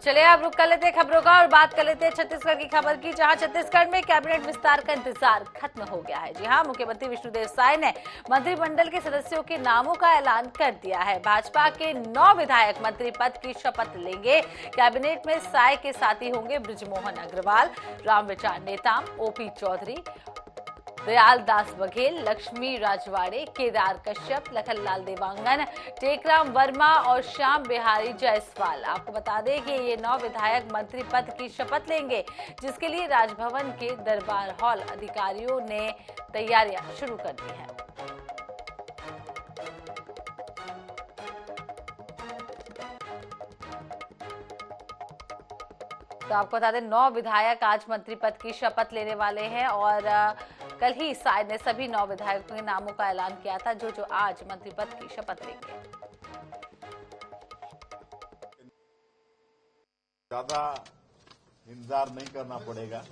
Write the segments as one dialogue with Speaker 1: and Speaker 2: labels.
Speaker 1: चलिए अब रुक कर लेते हैं खबरों का और बात कर लेते हैं छत्तीसगढ़ की खबर की, जहां छत्तीसगढ़ में कैबिनेट विस्तार का इंतजार खत्म हो गया है। जी हां, मुख्यमंत्री विष्णुदेव साय ने मंत्रिमंडल के सदस्यों के नामों का ऐलान कर दिया है। भाजपा के 9 विधायक मंत्री पद की शपथ लेंगे। कैबिनेट में साय के साथी होंगे बृजमोहन अग्रवाल, रामविचार नेताम, ओपी चौधरी, दयालदास बघेल, लक्ष्मी राजवाड़े, केदार कश्यप, लखनलाल देवांगन, टेकराम वर्मा और श्याम बिहारी जायसवाल। आपको बता दें कि ये 9 विधायक मंत्री पद की शपथ लेंगे, जिसके लिए राजभवन के दरबार हॉल अधिकारियों ने तैयारियां शुरू कर दी हैं। तो आपको बता दें 9 विधायक आज मंत्री पद की शपथ लेने वाले हैं और कल ही साय ने सभी 9 विधायकों के नामों का ऐलान किया था, जो आज मंत्री पद की शपथ लेंगे।
Speaker 2: ज्यादा इंतजार नहीं करना पड़ेगा।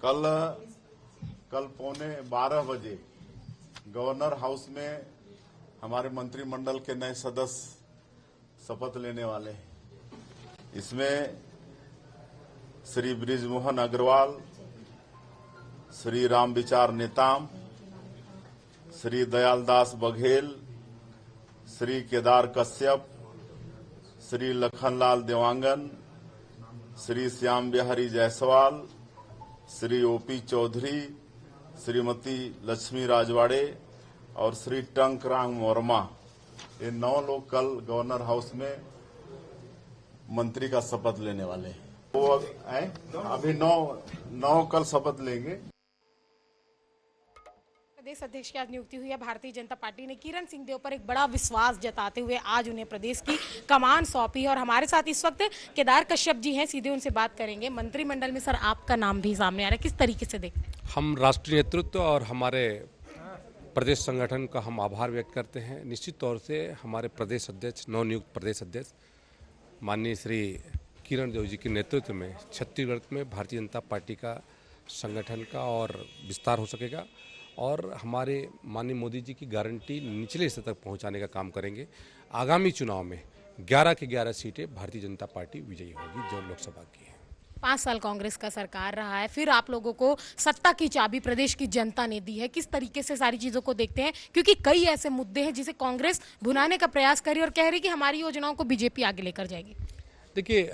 Speaker 2: कल पौने 12 बजे गवर्नर हाउस में हमारे मंत्रिमंडल के नए सदस्य शपथ लेने वाले हैं। इसमें श्री बृजमोहन अग्रवाल, श्री रामविचार नेताम, श्री दयालदास बघेल, श्री केदार कश्यप, श्री लखनलाल देवांगन, श्री श्याम बिहारी जायसवाल, श्री ओपी चौधरी, श्रीमती लक्ष्मी राजवाड़े और श्री टंकराम वर्मा, ये 9 लोग कल गवर्नर हाउस में मंत्री का शपथ लेने वाले हैं। वो अभी 9 कल शपथ लेंगे।
Speaker 3: प्रदेश अध्यक्ष की आज नियुक्ति हुई है। भारतीय जनता पार्टी ने किरण सिंहदेव पर एक बड़ा विश्वास जताते हुए आज उन्हें प्रदेश की कमान सौंपी है और हमारे साथ इस वक्त केदार कश्यप जी हैं, सीधे उनसे बात करेंगे। मंत्रिमंडल में सर आपका नाम भी सामने आ रहा है, किस तरीके से देखते हैं?
Speaker 4: हम राष्ट्रीय नेतृत्व और हमारे प्रदेश संगठन का हम आभार व्यक्त करते हैं। निश्चित तौर से हमारे प्रदेश अध्यक्ष, नवनियुक्त प्रदेश अध्यक्ष माननीय श्री किरण देव जी के नेतृत्व में छत्तीसगढ़ में भारतीय जनता पार्टी का संगठन का और विस्तार हो सकेगा और हमारे माननीय मोदी जी की गारंटी निचले स्तर तक पहुंचाने का काम करेंगे। आगामी चुनाव में 11 की 11 सीटें भारतीय जनता पार्टी विजयी होगी, जो लोकसभा की है।
Speaker 3: 5 साल कांग्रेस का सरकार रहा है, फिर आप लोगों को सत्ता की चाबी प्रदेश की जनता ने दी है। किस तरीके से सारी चीजों को देखते हैं, क्योंकि कई ऐसे मुद्दे हैं जिसे कांग्रेस भुनाने का प्रयास कर रही है और कह रही कि हमारी योजनाओं को बीजेपी आगे लेकर जाएगी।
Speaker 4: देखिए,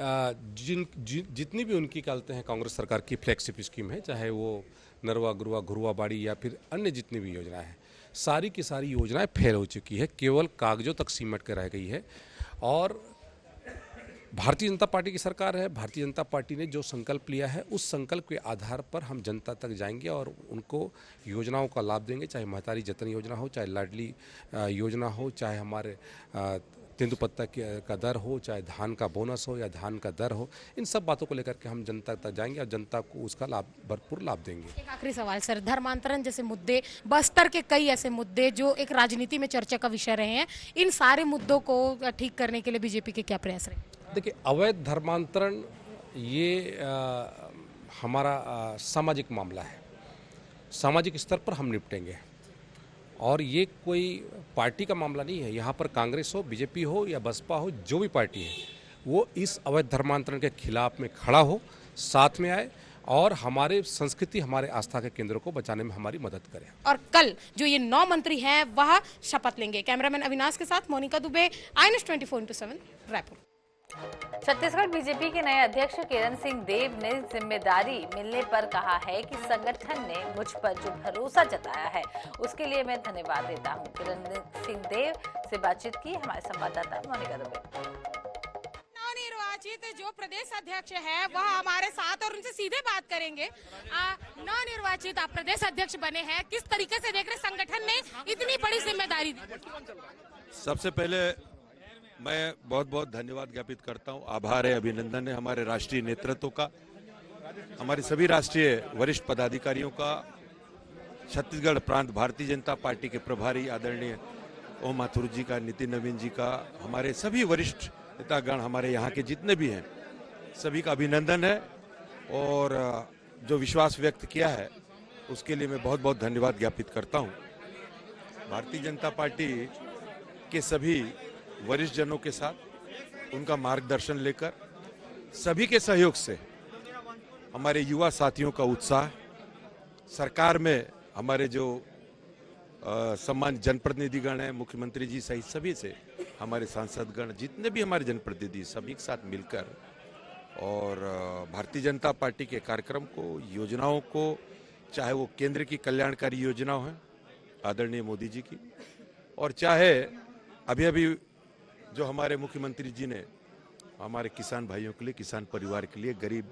Speaker 4: जितनी भी उनकी कहते हैं कांग्रेस सरकार की फ्लैगशिप स्कीम है, चाहे वो नरवा गुरुआ घुरुआ बाड़ी या फिर अन्य जितनी भी योजनाएं हैं, सारी की सारी योजनाएं फेल हो चुकी है, केवल कागजों तक सिमट कर रह गई है। और भारतीय जनता पार्टी की सरकार है। भारतीय जनता पार्टी ने जो संकल्प लिया है, उस संकल्प के आधार पर हम जनता तक जाएंगे और उनको योजनाओं का लाभ देंगे, चाहे महतारी जतन योजना हो, चाहे लाडली योजना हो, चाहे हमारे तेंदुपत्ता का दर हो, चाहे धान का बोनस हो या धान का दर हो, इन सब बातों को लेकर के हम जनता तक जाएंगे और जनता को उसका लाभ, भरपूर लाभ देंगे।
Speaker 3: एक आखिरी सवाल सर, धर्मांतरण जैसे मुद्दे, बस्तर के कई ऐसे मुद्दे जो एक राजनीति में चर्चा का विषय रहे हैं, इन सारे मुद्दों को ठीक करने के लिए बीजेपी के क्या प्रयास रहे?
Speaker 4: देखिए, अवैध धर्मांतरण ये हमारा सामाजिक मामला है। सामाजिक स्तर पर हम निपटेंगे और ये कोई पार्टी का मामला नहीं है। यहाँ पर कांग्रेस हो, बीजेपी हो या बसपा हो, जो भी पार्टी है, वो इस अवैध धर्मांतरण के खिलाफ में खड़ा हो, साथ में आए और हमारे संस्कृति, हमारे आस्था के केंद्रों को बचाने में हमारी मदद करें।
Speaker 3: और कल जो ये 9 मंत्री हैं वह शपथ लेंगे। कैमरामैन अविनाश के साथ मोनिका दुबे, INS 24/7 रायपुर।
Speaker 1: छत्तीसगढ़ बीजेपी के नए अध्यक्ष किरण सिंह देव ने जिम्मेदारी मिलने पर कहा है कि संगठन ने मुझ पर जो भरोसा जताया है, उसके लिए मैं धन्यवाद देता हूं। किरण सिंह देव से बातचीत की हमारे संवाददाता मोनिका दुबे।
Speaker 3: नवनिर्वाचित जो प्रदेश अध्यक्ष है वह हमारे साथ और उनसे सीधे बात करेंगे। नवनिर्वाचित आप प्रदेश अध्यक्ष बने हैं, किस तरीके से देख रहे संगठन ने इतनी बड़ी जिम्मेदारी दी?
Speaker 5: सबसे पहले मैं बहुत बहुत धन्यवाद ज्ञापित करता हूं, आभार है, अभिनंदन है हमारे राष्ट्रीय नेतृत्व का, हमारे सभी राष्ट्रीय वरिष्ठ पदाधिकारियों का, छत्तीसगढ़ प्रांत भारतीय जनता पार्टी के प्रभारी आदरणीय ओम माथुर जी का, नितिन नवीन जी का, हमारे सभी वरिष्ठ नेतागण, हमारे यहाँ के जितने भी हैं, सभी का अभिनंदन है और जो विश्वास व्यक्त किया है उसके लिए मैं बहुत बहुत धन्यवाद ज्ञापित करता हूँ। भारतीय जनता पार्टी के सभी वरिष्ठ जनों के साथ उनका मार्गदर्शन लेकर सभी के सहयोग से हमारे युवा साथियों का उत्साह, सरकार में हमारे जो सम्मानित जनप्रतिनिधिगण हैं, मुख्यमंत्री जी सहित सभी से, हमारे सांसदगण, जितने भी हमारे जनप्रतिनिधि, सभी के साथ मिलकर और भारतीय जनता पार्टी के कार्यक्रम को, योजनाओं को, चाहे वो केंद्र की कल्याणकारी योजनाएं हैं आदरणीय मोदी जी की, और चाहे अभी अभी जो हमारे मुख्यमंत्री जी ने हमारे किसान भाइयों के लिए, किसान परिवार के लिए, गरीब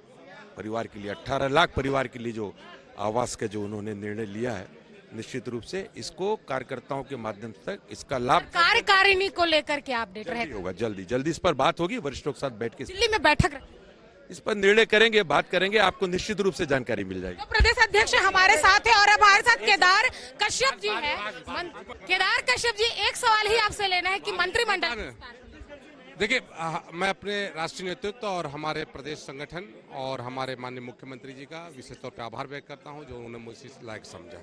Speaker 5: परिवार के लिए, 18 लाख परिवार के लिए जो आवास का जो उन्होंने निर्णय लिया है, निश्चित रूप से इसको कार्यकर्ताओं के माध्यम तक इसका लाभ
Speaker 3: कार्यकारिणी को लेकर के अपडेट रहेगा।
Speaker 5: होगा। जल्दी इस पर बात होगी, वरिष्ठों के साथ बैठ के
Speaker 3: दिल्ली में बैठक
Speaker 5: इस पर निर्णय करेंगे, बात करेंगे, आपको निश्चित रूप से जानकारी मिल जाएगी।
Speaker 3: तो प्रदेश अध्यक्ष हमारे साथ है और अब हमारे साथ केदार कश्यप जी हैं। केदार कश्यप जी, एक सवाल ही आपसे लेना है कि मंत्रिमंडल,
Speaker 4: देखिए, मैं अपने राष्ट्रीय नेतृत्व और हमारे प्रदेश संगठन और हमारे माननीय मुख्यमंत्री जी का विशेष तौर पर आभार व्यक्त करता हूं, जो उन्होंने मुझे इस लायक समझा।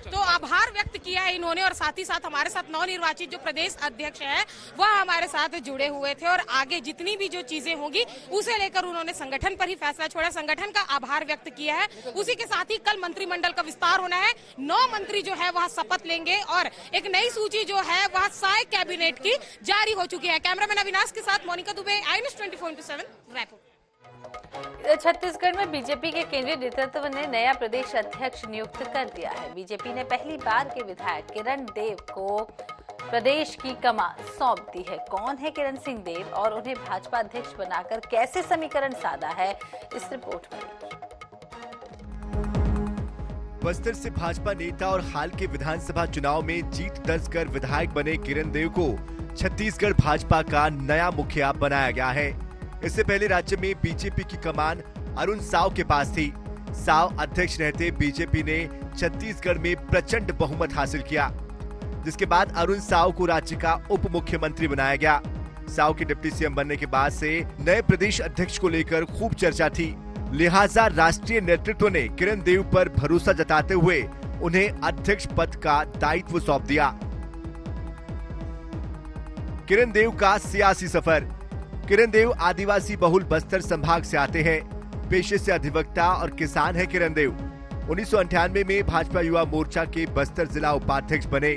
Speaker 3: तो आभार व्यक्त किया है इन्होंने, और साथ ही साथ हमारे साथ नवनिर्वाचित जो प्रदेश अध्यक्ष है वह हमारे साथ जुड़े हुए थे, और आगे जितनी भी जो चीजें होंगी उसे लेकर उन्होंने संगठन पर ही फैसला छोड़ा, संगठन का आभार व्यक्त किया है। उसी के साथ ही कल मंत्रिमंडल का विस्तार होना है, 9 मंत्री जो है वह शपथ लेंगे, और एक नई सूची जो है वह साय कैबिनेट की जारी हो चुकी है। कैमरामैन अविनाश के साथ मोनिका दुबे, INS 24/7 रायपुर।
Speaker 1: छत्तीसगढ़ में बीजेपी के केंद्रीय नेतृत्व ने नया प्रदेश अध्यक्ष नियुक्त कर दिया है। बीजेपी ने पहली बार के विधायक किरण देव को प्रदेश की कमान सौंप दी है। कौन है किरण सिंह देव और उन्हें भाजपा अध्यक्ष बनाकर कैसे समीकरण साधा है, इस रिपोर्ट में।
Speaker 6: बस्तर से भाजपा नेता और हाल के विधानसभा चुनाव में जीत दर्ज कर विधायक बने किरण देव को छत्तीसगढ़ भाजपा का नया मुखिया बनाया गया है। इससे पहले राज्य में बीजेपी की कमान अरुण साव के पास थी। साव अध्यक्ष रहते बीजेपी ने छत्तीसगढ़ में प्रचंड बहुमत हासिल किया, जिसके बाद अरुण साव को राज्य का उप मुख्यमंत्री बनाया गया। साव के डिप्टी सीएम बनने के बाद से नए प्रदेश अध्यक्ष को लेकर खूब चर्चा थी, लिहाजा राष्ट्रीय नेतृत्व ने किरण देव पर भरोसा जताते हुए उन्हें अध्यक्ष पद का दायित्व सौंप दिया। किरण देव का सियासी सफर। किरण देव आदिवासी बहुल बस्तर संभाग से आते हैं। पेशे से अधिवक्ता और किसान है किरण देव। 1998 में भाजपा युवा मोर्चा के बस्तर जिला उपाध्यक्ष बने।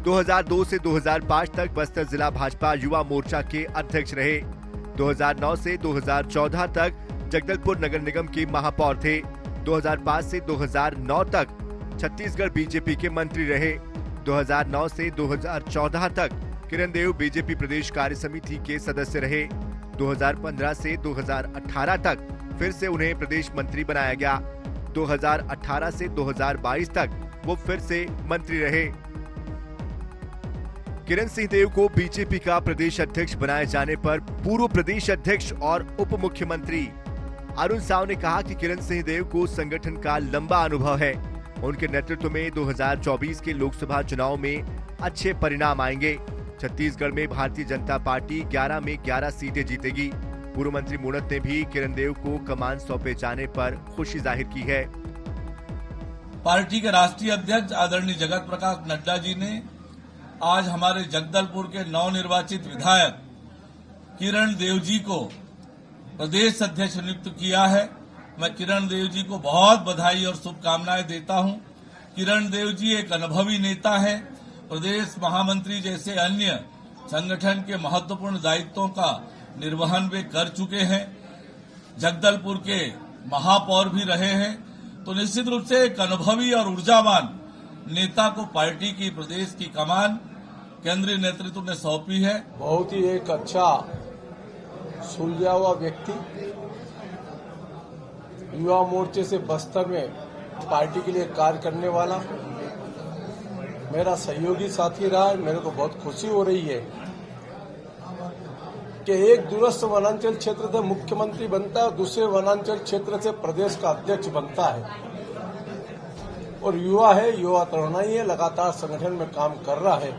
Speaker 6: 2002 से 2005 तक बस्तर जिला भाजपा युवा मोर्चा के अध्यक्ष रहे। 2009 से 2014 तक जगदलपुर नगर निगम के महापौर थे। 2005 से 2009 तक छत्तीसगढ़ बीजेपी के मंत्री रहे। 2009 से 2014 तक किरण देव बीजेपी प्रदेश कार्य समिति के सदस्य रहे। 2015 से 2018 तक फिर से उन्हें प्रदेश मंत्री बनाया गया। 2018 से 2022 तक वो फिर से मंत्री रहे। किरण सिंह देव को बीजेपी का प्रदेश अध्यक्ष बनाए जाने पर पूर्व प्रदेश अध्यक्ष और उप मुख्यमंत्री अरुण साव ने कहा कि किरण सिंह देव को संगठन का लंबा अनुभव है। उनके नेतृत्व में 2024 के लोकसभा चुनाव में अच्छे परिणाम आएंगे। छत्तीसगढ़ में भारतीय जनता पार्टी 11 में 11 सीटें जीतेगी। पूर्व मंत्री मूणत ने भी किरण देव को कमान सौंपे जाने पर खुशी जाहिर की है।
Speaker 7: पार्टी के राष्ट्रीय अध्यक्ष आदरणीय जगत प्रकाश नड्डा जी ने आज हमारे जगदलपुर के नवनिर्वाचित विधायक किरण देव जी को प्रदेश अध्यक्ष नियुक्त किया है। मैं किरण देव जी को बहुत बधाई और शुभकामनाएं देता हूं। किरण देव जी एक अनुभवी नेता है। प्रदेश महामंत्री जैसे अन्य संगठन के महत्वपूर्ण दायित्वों का निर्वहन वे कर चुके हैं। जगदलपुर के महापौर भी रहे हैं। तो निश्चित रूप से एक अनुभवी और ऊर्जावान नेता को पार्टी की प्रदेश की कमान केंद्रीय नेतृत्व ने सौंपी है।
Speaker 8: बहुत ही एक अच्छा सुलझा हुआ व्यक्ति, युवा मोर्चे से बस्तर में पार्टी के लिए कार्य करने वाला मेरा सहयोगी साथी रहा है। मेरे को बहुत खुशी हो रही है कि एक दूरस्थ वनांचल क्षेत्र से मुख्यमंत्री बनता है और दूसरे वनांचल क्षेत्र से प्रदेश का अध्यक्ष बनता है, और युवा है, युवा तरुणाई है, लगातार संगठन में काम कर रहा है।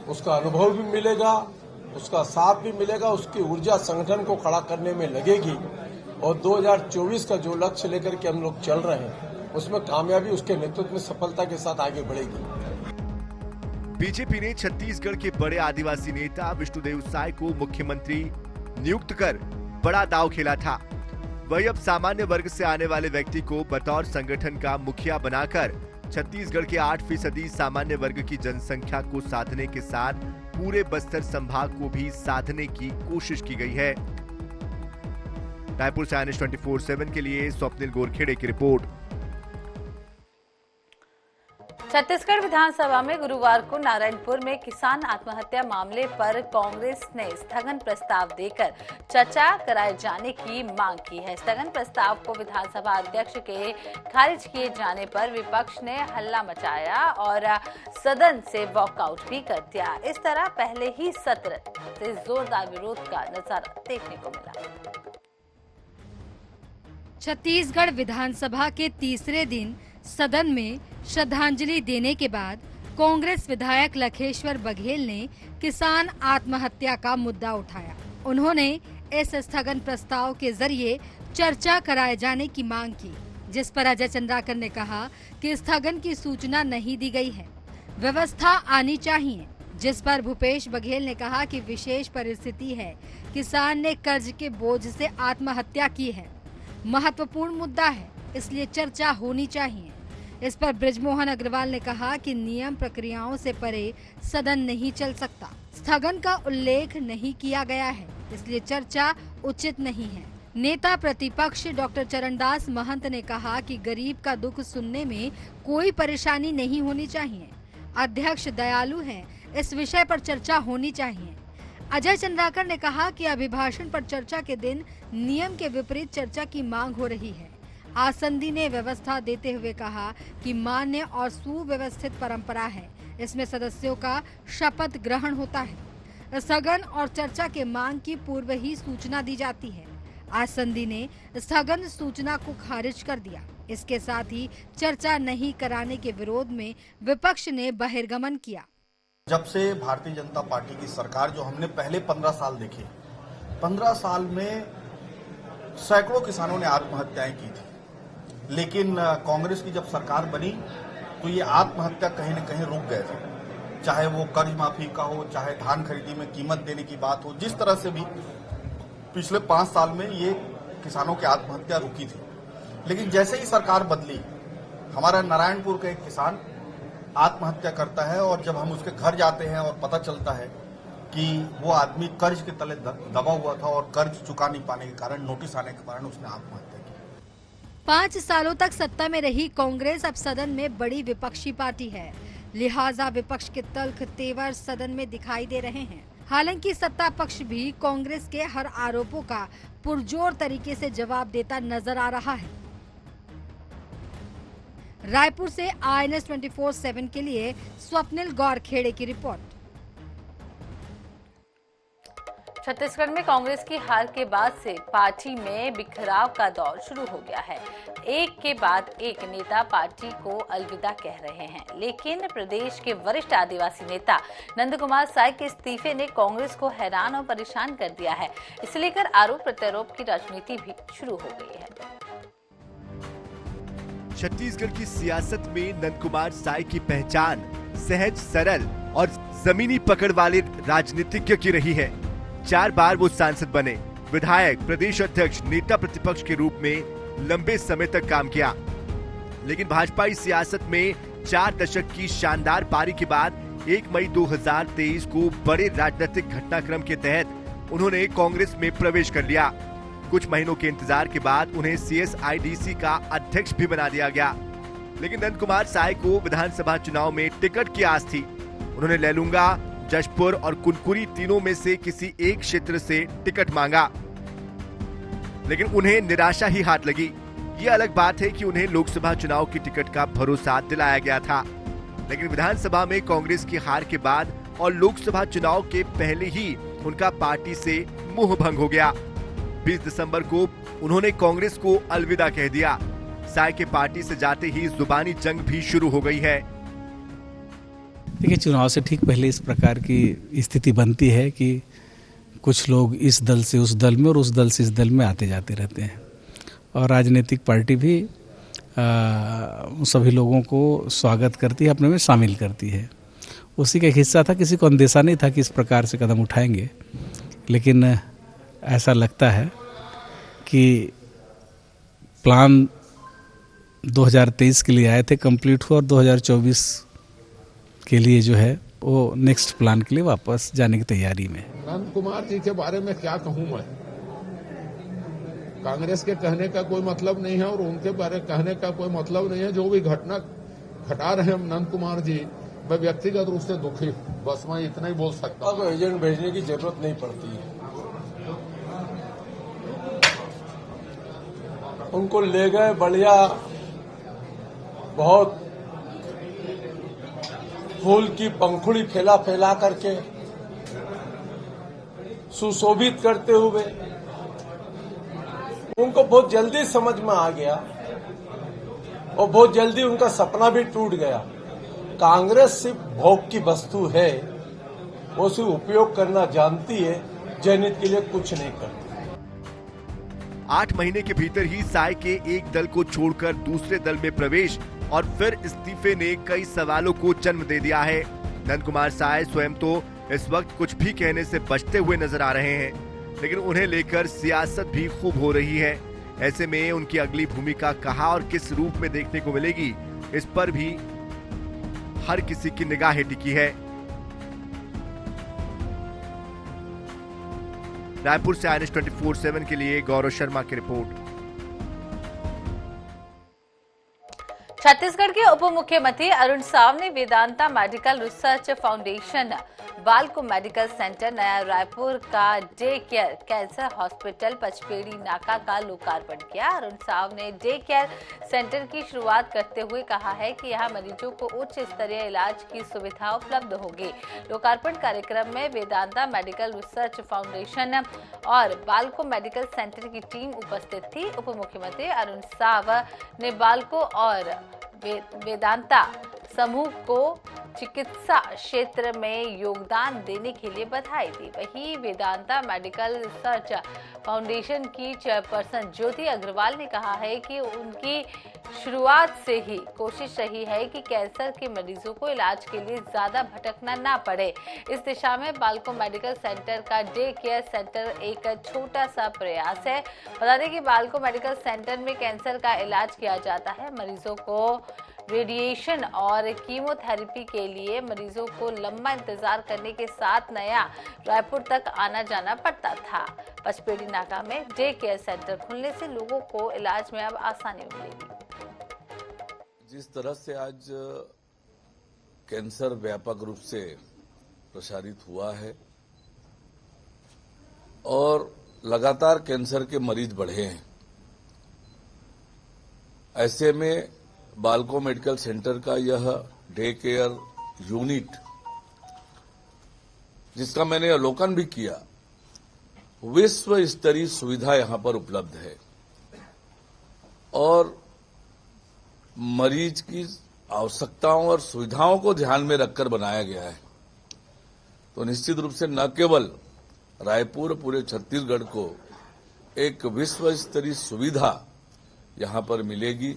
Speaker 8: उसका अनुभव भी मिलेगा, उसका साथ भी मिलेगा, उसकी ऊर्जा संगठन को खड़ा करने में लगेगी, और 2024 का जो लक्ष्य लेकर के हम लोग चल रहे हैं उसमें कामयाबी उसके नेतृत्व में सफलता के साथ आगे बढ़ेगी।
Speaker 6: बीजेपी ने छत्तीसगढ़ के बड़े आदिवासी नेता विष्णुदेव साय को मुख्यमंत्री नियुक्त कर बड़ा दांव खेला था। वही अब सामान्य वर्ग से आने वाले व्यक्ति को बतौर संगठन का मुखिया बनाकर छत्तीसगढ़ के 8% सामान्य वर्ग की जनसंख्या को साधने के साथ पूरे बस्तर संभाग को भी साधने की कोशिश की गई है। रायपुर से INS 24/7 के लिए स्वप्निल गोरखेड़े की रिपोर्ट।
Speaker 1: छत्तीसगढ़ विधानसभा में गुरुवार को नारायणपुर में किसान आत्महत्या मामले पर कांग्रेस ने स्थगन प्रस्ताव देकर चर्चा कराए जाने की मांग की है। स्थगन प्रस्ताव को विधानसभा अध्यक्ष के खारिज किए जाने पर विपक्ष ने हल्ला मचाया और सदन से वॉकआउट भी कर दिया। इस तरह पहले ही सत्र से जोरदार विरोध का नजारा देखने को मिला।
Speaker 9: छत्तीसगढ़ विधानसभा के तीसरे दिन सदन में श्रद्धांजलि देने के बाद कांग्रेस विधायक लखेश्वर बघेल ने किसान आत्महत्या का मुद्दा उठाया। उन्होंने इस स्थगन प्रस्ताव के जरिए चर्चा कराए जाने की मांग की, जिस पर अजय चंद्राकर ने कहा कि स्थगन की सूचना नहीं दी गई है, व्यवस्था आनी चाहिए। जिस पर भूपेश बघेल ने कहा कि विशेष परिस्थिति है, किसान ने कर्ज के बोझ से आत्महत्या की है, महत्वपूर्ण मुद्दा है, इसलिए चर्चा होनी चाहिए। इस पर बृजमोहन अग्रवाल ने कहा कि नियम प्रक्रियाओं से परे सदन नहीं चल सकता, स्थगन का उल्लेख नहीं किया गया है, इसलिए चर्चा उचित नहीं है। नेता प्रतिपक्ष डॉक्टर चरणदास महंत ने कहा कि गरीब का दुख सुनने में कोई परेशानी नहीं होनी चाहिए, अध्यक्ष दयालु हैं, इस विषय पर चर्चा होनी चाहिए। अजय चंद्राकर ने कहा कि अभिभाषण पर चर्चा के दिन नियम के विपरीत चर्चा की मांग हो रही है। आसंदी ने व्यवस्था देते हुए कहा कि मान्य और सुव्यवस्थित परंपरा है, इसमें सदस्यों का शपथ ग्रहण होता है। स्थगन और चर्चा के मांग की पूर्व ही सूचना दी जाती है। आसंदी ने स्थगन सूचना को खारिज कर दिया। इसके साथ ही चर्चा नहीं कराने के विरोध में विपक्ष ने बहिर्गमन किया।
Speaker 10: जब से भारतीय जनता पार्टी की सरकार जो हमने पहले 15 साल देखे, 15 साल में सैकड़ों किसानों ने आत्महत्याएं की थी, लेकिन कांग्रेस की जब सरकार बनी तो ये आत्महत्या कहीं न कहीं रुक गए थे। चाहे वो कर्ज माफी का हो, चाहे धान खरीदी में कीमत देने की बात हो, जिस तरह से भी पिछले 5 साल में ये किसानों की आत्महत्या रुकी थी। लेकिन जैसे ही सरकार बदली, हमारा नारायणपुर का एक किसान आत्महत्या करता है और जब हम उसके घर जाते हैं और पता चलता है कि वो आदमी कर्ज के तले दबा हुआ था और कर्ज चुका नहीं पाने के कारण, नोटिस आने के कारण उसने आत्महत्या की।
Speaker 9: 5 सालों तक सत्ता में रही कांग्रेस अब सदन में बड़ी विपक्षी पार्टी है, लिहाजा विपक्ष के तल्ख तेवर सदन में दिखाई दे रहे हैं। हालांकि सत्ता पक्ष भी कांग्रेस के हर आरोपों का पुरजोर तरीके से जवाब देता नजर आ रहा है। रायपुर से INS 24/7 के लिए स्वप्निल गोरखेड़े की रिपोर्ट।
Speaker 1: छत्तीसगढ़ में कांग्रेस की हार के बाद से पार्टी में बिखराव का दौर शुरू हो गया है। एक के बाद एक नेता पार्टी को अलविदा कह रहे हैं, लेकिन प्रदेश के वरिष्ठ आदिवासी नेता नंद कुमार साय के इस्तीफे ने कांग्रेस को हैरान और परेशान कर दिया है। इसे लेकर आरोप प्रत्यारोप की राजनीति भी शुरू हो गई है।
Speaker 6: छत्तीसगढ़ की सियासत में नंद कुमार साय की पहचान सहज, सरल और जमीनी पकड़ वाले राजनीतिज्ञ की रही है। 4 बार वो सांसद बने, विधायक, प्रदेश अध्यक्ष, नेता प्रतिपक्ष के रूप में लंबे समय तक काम किया। लेकिन भाजपाई सियासत में 4 दशक की शानदार पारी के बाद 1 मई 2023 को बड़े राजनीतिक घटनाक्रम के तहत उन्होंने कांग्रेस में प्रवेश कर लिया। कुछ महीनों के इंतजार के बाद उन्हें CSIDC का अध्यक्ष भी बना दिया गया। लेकिन नंद कुमार साय को विधानसभा चुनाव में टिकट की आस थी। उन्होंने लैलूंगा, जशपुर और कुनकुरी तीनों में से किसी एक क्षेत्र से टिकट मांगा, लेकिन उन्हें निराशा ही हाथ लगी। ये अलग बात है कि उन्हें लोकसभा चुनाव की टिकट का भरोसा दिलाया गया था, लेकिन विधानसभा में कांग्रेस की हार के बाद और लोकसभा चुनाव के पहले ही उनका पार्टी से मुंह भंग हो गया। 20 दिसंबर को उन्होंने कांग्रेस को अलविदा कह दिया। साय के पार्टी से जाते ही जुबानी जंग भी शुरू हो गई है।
Speaker 11: देखिए, चुनाव से ठीक पहले इस प्रकार की स्थिति बनती है कि कुछ लोग इस दल से उस दल में और उस दल से इस दल में आते जाते रहते हैं, और राजनीतिक पार्टी भी सभी लोगों को स्वागत करती है, अपने में शामिल करती है। उसी का एक हिस्सा था। किसी को अंदेशा नहीं था कि इस प्रकार से कदम उठाएंगे, लेकिन ऐसा लगता है कि प्लान 2023 के लिए आए थे, कंप्लीट हुआ, और 2024 के लिए जो है वो नेक्स्ट प्लान के लिए वापस जाने की तैयारी में।
Speaker 12: नंद कुमार जी के बारे में क्या कहूं मैं, कांग्रेस के कहने का कोई मतलब नहीं है और उनके बारे कहने का कोई मतलब नहीं है। जो भी घटना घटा रहे हैं नंद कुमार जी, मैं व्यक्तिगत रूप से दुखी हूं, बस मैं इतना ही बोल सकता हूं।
Speaker 8: एजेंट भेजने की जरूरत नहीं पड़ती है, उनको ले गए, बढ़िया बहुत फूल की पंखुड़ी फैला करके सुशोभित करते हुए उनको बहुत जल्दी समझ में आ गया और बहुत जल्दी उनका सपना भी टूट गया। कांग्रेस सिर्फ भोग की वस्तु है, वो सिर्फ उपयोग करना जानती है, जनहित के लिए कुछ नहीं करती।
Speaker 6: 8 महीने के भीतर ही साय के एक दल को छोड़कर दूसरे दल में प्रवेश और फिर इस्तीफे ने कई सवालों को जन्म दे दिया है। नंद कुमार साय स्वयं तो इस वक्त कुछ भी कहने से बचते हुए नजर आ रहे हैं, लेकिन उन्हें लेकर सियासत भी खूब हो रही है। ऐसे में उनकी अगली भूमिका कहां और किस रूप में देखने को मिलेगी, इस पर भी हर किसी की निगाहें टिकी है। रायपुर से INS 24/7 के लिए गौरव शर्मा की रिपोर्ट।
Speaker 1: छत्तीसगढ़ के उप मुख्यमंत्री अरुण साव ने वेदांता मेडिकल रिसर्च फाउंडेशन, बालको मेडिकल सेंटर, नया रायपुर का day care cancer hospital Pachpedi नाका का लोकार्पण किया। अरुण साव ने डे केयर सेंटर की शुरुआत करते हुए कहा है कि यहां मरीजों को उच्च स्तरीय इलाज की सुविधा उपलब्ध होगी। लोकार्पण कार्यक्रम में वेदांता मेडिकल रिसर्च फाउंडेशन और बालको मेडिकल सेंटर की टीम उपस्थित थी। उप मुख्यमंत्री अरुण साव ने बालको और वेदांता समूह को चिकित्सा क्षेत्र में योगदान देने के लिए बधाई दी। वहीं वेदांता मेडिकल रिसर्च फाउंडेशन की चेयरपर्सन ज्योति अग्रवाल ने कहा है कि उनकी शुरुआत से ही कोशिश रही है कि कैंसर के मरीजों को इलाज के लिए ज्यादा भटकना ना पड़े। इस दिशा में बालको मेडिकल सेंटर का डे केयर सेंटर एक छोटा सा प्रयास है। बता दें कि बालको मेडिकल सेंटर में कैंसर का इलाज किया जाता है। मरीजों को रेडिएशन और कीमोथेरेपी के लिए मरीजों को लंबा इंतजार करने के साथ नया रायपुर तक आना जाना पड़ता था। पचपेड़ी नाका में डे केयर सेंटर खुलने से लोगों को इलाज में अब आसानी मिलेगी।
Speaker 7: जिस तरह से आज कैंसर व्यापक रूप से प्रसारित हुआ है और लगातार कैंसर के मरीज बढ़े हैं, ऐसे में बालको मेडिकल सेंटर का यह डे केयर यूनिट, जिसका मैंने अवलोकन भी किया, विश्व स्तरीय सुविधा यहां पर उपलब्ध है और मरीज की आवश्यकताओं और सुविधाओं को ध्यान में रखकर बनाया गया है। तो निश्चित रूप से न केवल रायपुर, पूरे छत्तीसगढ़ को एक विश्व स्तरीय सुविधा यहां पर मिलेगी,